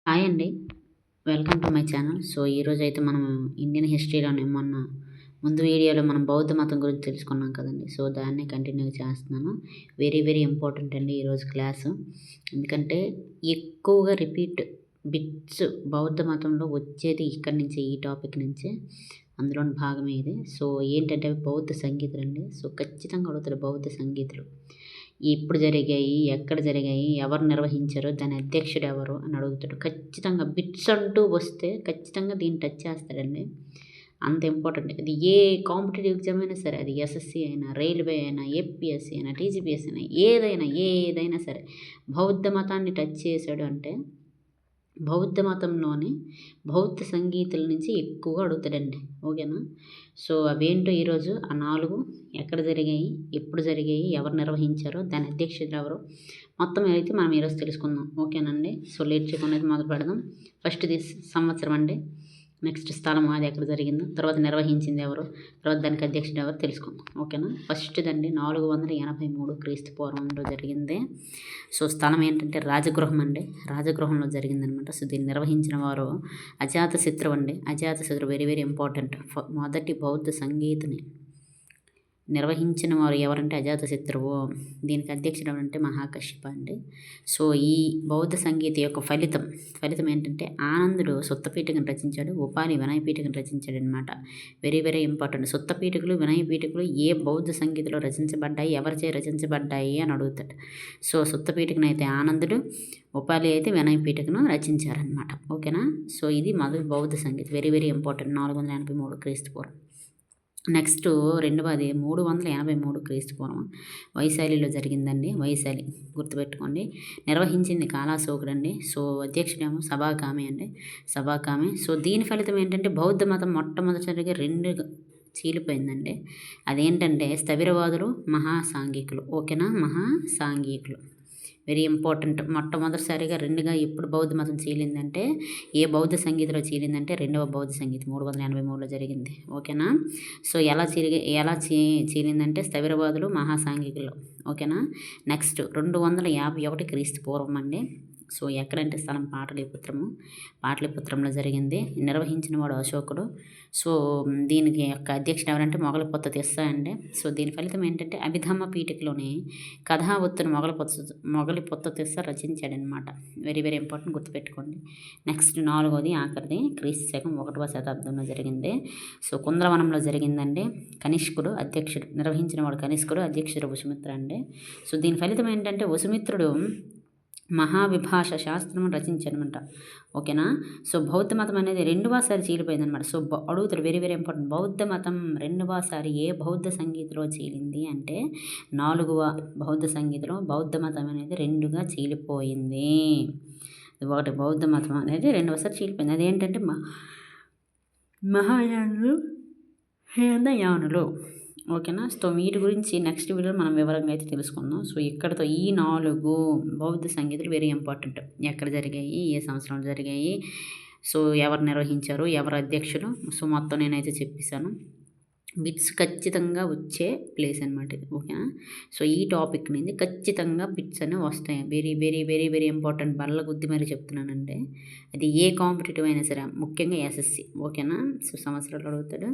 Hi అండి. Welcome to my channel. So, ఈరోజైతే మనం ఇండియన్ హిస్టరీలోనే ముందు వీడియోలో మనం బౌద్ధ మతం గురించి తెలుసుకున్నాం కదండీ! సో, దాన్నే కంటిన్యూ చేస్తున్నాను. వెరీ, వెరీ ఇంపార్టెంట్ అండి ఈరోజు క్లాసు. ఎందుకంటే ఎక్కువగా రిపీట్ బిట్స్ బౌద్ధ మతంలో వచ్చేది ఇక్కడి నుంచే, ఈ టాపిక్ నుంచే. అందులోని భాగమే ఇది. సో, ఏంటంటే అవి బౌద్ధ సంగీతులండి. సో, ఖచ్చితంగా అడుగుతారు బౌద్ధ సంగీతులు. ఎప్పుడు జరిగాయి? ఎక్కడ జరిగాయి? ఎవరు నిర్వహించారు? దాని అధ్యక్షుడు ఎవరు? అని అడుగుతాడు. ఖచ్చితంగా బిట్స్ అంటూ వస్తే ఖచ్చితంగా దీన్ని టచ్ చేస్తాడండి. అంత ఇంపార్టెంట్. అది ఏ కాంపిటేటివ్ ఎగ్జామ్ అయినా సరే, అది ఎస్ఎస్‌సి అయినా, రైల్వే అయినా, ఏపీఎస్‌సి అయినా, టీజీపీఎస్‌సి అయినా, ఏదైనా సరే బౌద్ధ మతాన్ని టచ్ చేశాడు అంటే బౌద్ధ మతంలోని బౌద్ధ సంగీతుల నుంచి ఎక్కువగా అడుగుతాడండి. ఓకేనా? సో, అవేంటో ఈరోజు ఆ 4 ఎక్కడ జరిగాయి? ఎప్పుడు జరిగాయి? ఎవరు నిర్వహించారో? దాని అధ్యక్షులు ఎవరు? మొత్తం అయితే మనం ఈరోజు తెలుసుకుందాం. ఓకేనండి. సో, లేట్ చేయకుండా అయితే మొదలు పెడదాం. ఫస్ట్‌ది సంవత్సరం అండి. నెక్స్ట్ స్థలం అది ఎక్కడ జరిగిందో, తర్వాత నిర్వహించింది ఎవరు, తర్వాత దానికి అధ్యక్షుడు ఎవరు తెలుసుకుందాం. ఓకేనా? ఫస్ట్‌దండి 483 క్రీస్తు పూర్వంలో జరిగింది. సో, స్థలం ఏంటంటే రాజగృహం అండి. రాజగృహంలో జరిగిందనమాట. సో, దీన్ని నిర్వహించిన వారు అజాతశత్రువు అండి. అజాతశత్రువు వెరీ, వెరీ ఇంపార్టెంట్. మొదటి బౌద్ధ సంగీతిని నిర్వహించిన వారు ఎవరంటే అజాతశత్రువు. దీనికి అధ్యక్షుడు ఎవరంటే మహాకశ్యప అండి. సో, ఈ బౌద్ధ సంగీత యొక్క ఫలితం ఏంటంటే ఆనందుడు సుత్తపీఠికను రచించాడు. ఉపాలి వినయ పీఠికను రచించాడనమాట. Very, very important. సుత్తపీఠికలు, వినయ పీఠికలు ఏ బౌద్ధ సంగీతంలో రచించబడ్డాయి, ఎవరిచే రచించబడ్డాయి అని అడుగుతాడు. సో, సుత్తపీఠికను అయితే ఆనందుడు, ఉపాలి అయితే వినయ పీఠికను రచించారనమాట. ఓకేనా? సో, ఇది మొదటి బౌద్ధ సంగీతం. Very, very important. 483 క్రీస్తు పూర్వం. నెక్స్ట్ రెండవది 383 క్రీస్తు పూర్వం వైశాలిలో జరిగిందండి. వైశాలి గుర్తుపెట్టుకోండి. నిర్వహించింది కాలాశోకుడండి. సో, అధ్యక్షుడేమో సభాకామి అండి. సభాకామి. సో, దీని ఫలితం ఏంటంటే బౌద్ధ మతం మొట్టమొదటిసారిగా 2గా చీలిపోయిందండి. అదేంటంటే స్థవిరవాదులు, మహాసాంఘికులు. ఓకేనా? మహాసాంఘికులు వెరీ ఇంపార్టెంట్. మొట్టమొదటిసారిగా 2గా ఎప్పుడు బౌద్ధ మతం చీలిందంటే, ఏ బౌద్ధ సంగీతంలో చీలిందంటే రెండవ బౌద్ధ సంగీతం 383లో జరిగింది. ఓకేనా? సో, ఎలా చీలిందంటే స్థవిరవాదులు, మహాసాంఘికులు. ఓకేనా? నెక్స్ట్ 251 క్రీస్తు పూర్వం అండి. సో, ఎక్కడంటే స్థలం పాటలీపుత్రంలో జరిగింది. నిర్వహించిన వాడు అశోకుడు. సో, దీనికి యొక్క అధ్యక్షుడు ఎవరంటే మొగలిపొత్త తిస్స అండి. సో, దీని ఫలితం ఏంటంటే అభిధమ్మ పీఠికలోని కథావత్తును మొగలిపొత్త తిస్స రచించాడనమాట. Very, very important. గుర్తుపెట్టుకోండి. నెక్స్ట్ 4వది ఆఖరిది క్రీస్తు శకం 1వ శతాబ్దంలో జరిగింది. సో, కుందరవనంలో జరిగిందండి. కనిష్కుడు అధ్యక్షుడు. నిర్వహించిన వాడు కనిష్కుడు, అధ్యక్షుడు వసుమిత్ర అండి. సో, దీని ఫలితం ఏంటంటే వసుమిత్రుడు మహావిభాష శాస్త్రం రచించాడనమాట. ఓకేనా? సో, బౌద్ధ మతం అనేది రెండవసారి చీలిపోయిందనమాట. సో, అడుగుతారు వెరీ, వెరీ ఇంపార్టెంట్. బౌద్ధ మతం రెండవసారి ఏ బౌద్ధ సంగీతంలో చీలింది అంటే 4వ బౌద్ధ సంగీతంలో బౌద్ధ మతం అనేది 2గా చీలిపోయింది. ఒకటి బౌద్ధ మతం అనేది రెండవసారి చీలిపోయింది. అదేంటంటే మహాయానులు, హీనయానులు. ఓకేనా? సో, వీటి గురించి నెక్స్ట్ వీడియోలో మనం వివరంగా అయితే తెలుసుకుందాం. సో, ఇక్కడతో ఈ 4 బౌద్ధ సంగీతాలు వెరీ ఇంపార్టెంట్. ఎక్కడ జరిగాయి, ఏ సంవత్సరంలో జరిగాయి, సో, ఎవరు నిర్వహించారు, ఎవరు అధ్యక్షులు, సో, మొత్తం నేనైతే చెప్పేశాను. బిట్స్ ఖచ్చితంగా వచ్చే ప్లేస్ అనమాట ఇది. ఓకేనా? సో, ఈ టాపిక్ నుంచి ఖచ్చితంగా బిట్స్ అనేవి వస్తాయి. Very, very, very, very important. బల్ల గుద్ది మరీ చెప్తున్నానంటే అది ఏ కాంపిటేటివ్ అయినా సరే, ముఖ్యంగా ఎస్ఎస్సి. ఓకేనా? సో, సంవత్సరాలు అడుగుతాడు.